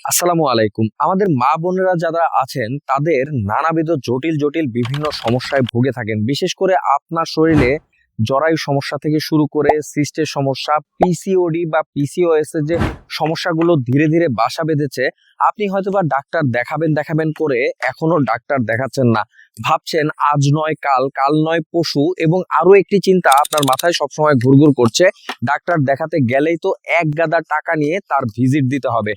আসসালামু আলাইকুম। আমাদের মা বোনেরা যারা আছেন তাদের নানাবিধ জটিল জটিল বিভিন্ন সমস্যায় ভুগে থাকেন। বিশেষ করে আপনার শরীরে জরায়ু সমস্যা থেকে শুরু করে সিস্টের সমস্যা, পিসিওডি বা পিসিওএস এর যে সমস্যাগুলো ধীরে ধীরে বাসা বেঁধেছে। আপনি হয়তোবা ডাক্তার দেখাবেন দেখাবেন করে এখনো ডাক্তার দেখাচ্ছেন না। ভাবছেন আজ নয় কাল, কাল নয় পরশু, এবং আরো একটি চিন্তা আপনার মাথায় সবসময় ঘুরঘুর করছে, ডাক্তার দেখাতে গেলেই তো এক গাদা টাকা নিয়ে তার ভিজিট দিতে হবে।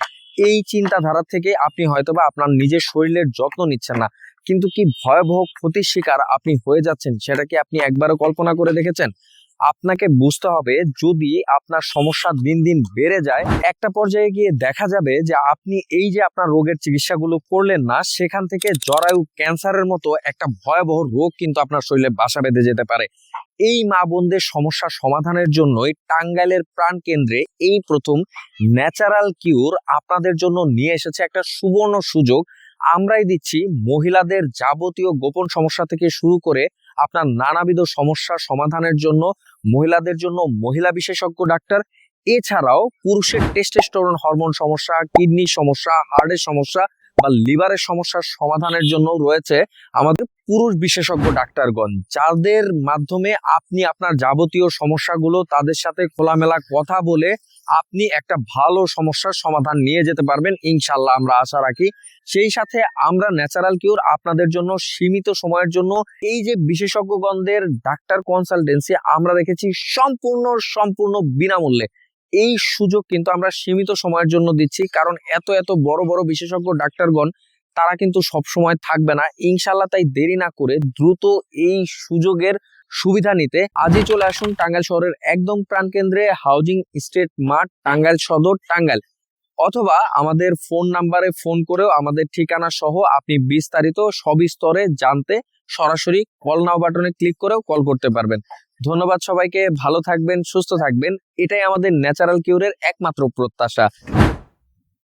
এই চিন্তাধারা থেকে আপনি হয়তোবা আপনার নিজের শরীরের যত্ন নিচ্ছেন না, কিন্তু কি ভয়াবহ ক্ষতির শিকার আপনি হয়ে যাচ্ছেন সেটা কি আপনি একবারও কল্পনা করে দেখেছেন? আপনাকে বুঝতে হবে, যদি আপনার সমস্যা দিন দিন বেড়ে যায়, একটা পর্যায়ে গিয়ে দেখা যাবে যে আপনি এই যে আপনার রোগের চিকিৎসাগুলো করলেন না, সেখান থেকে জরায়ু ক্যান্সারের মতো একটা ভয়াবহ রোগ কিন্তু আপনার শরীরে বাসা বেঁধে যেতে পারে। এই মা বোনদের সমস্যা সমাধানের জন্যই টাঙ্গাইলের প্রাণ কেন্দ্রে এই প্রথম ন্যাচারাল কিউর আপনাদের জন্য নিয়ে এসেছে একটা সুবর্ণ সুযোগ। আমরাই দিচ্ছি মহিলাদের যাবতীয় গোপন সমস্যা থেকে শুরু করে আপনার নানাবিধ সমস্যা সমাধানের জন্য মহিলাদের জন্য মহিলা বিশেষজ্ঞ ডাক্তার। এছাড়াও পুরুষের টেস্টোস্টেরন হরমোন সমস্যা, কিডনির সমস্যা, হার্টের সমস্যা বা লিভারের সমস্যার সমাধানের জন্য রয়েছে আমাদের পুরুষ বিশেষজ্ঞ ডাক্তারগণ, যাদের মাধ্যমে আপনি আপনার যাবতীয় সমস্যাগুলো তাদের সাথে খোলামেলা কথা বলে আপনি একটা ভালো সমস্যার সমাধান নিয়ে যেতে পারবেন ইনশাল্লাহ, আমরা আশা রাখি। সেই সাথে আমরা ন্যাচারাল কিউর আপনাদের জন্য সীমিত সময়ের জন্য এই যে বিশেষজ্ঞগণদের ডাক্তার কনসালটেন্সি আমরা রেখেছি সম্পূর্ণ সম্পূর্ণ বিনামূল্যে। এই সুযোগ কিন্তু আমরা সীমিত সময়ের জন্য দিচ্ছি, কারণ এত এত বড় বড় বিশেষজ্ঞ ডাক্তারগণ তারা কিন্তু সব সময় থাকবে না ইনশাল্লাহ। তাই দেরি না করে দ্রুত এই সুযোগের সুবিধা নিতে আজই চলে আসুন টাঙ্গাইল শহরের একদম প্রাণকেন্দ্রে, হাউজিং স্টেট মাঠ, টাঙ্গাইল সদর, টাঙ্গাইল। অথবা আমাদের ফোন নাম্বারে ফোন করেও আমাদের ঠিকানা সহ আপনি বিস্তারিত সবিস্তরে জানতে সরাসরি কল নাও বাটনে ক্লিক করেও কল করতে পারবেন। ধন্যবাদ সবাইকে, ভালো থাকবেন, সুস্থ থাকবেন, এটাই আমাদের ন্যাচারাল কিউরের একমাত্র প্রত্যাশা।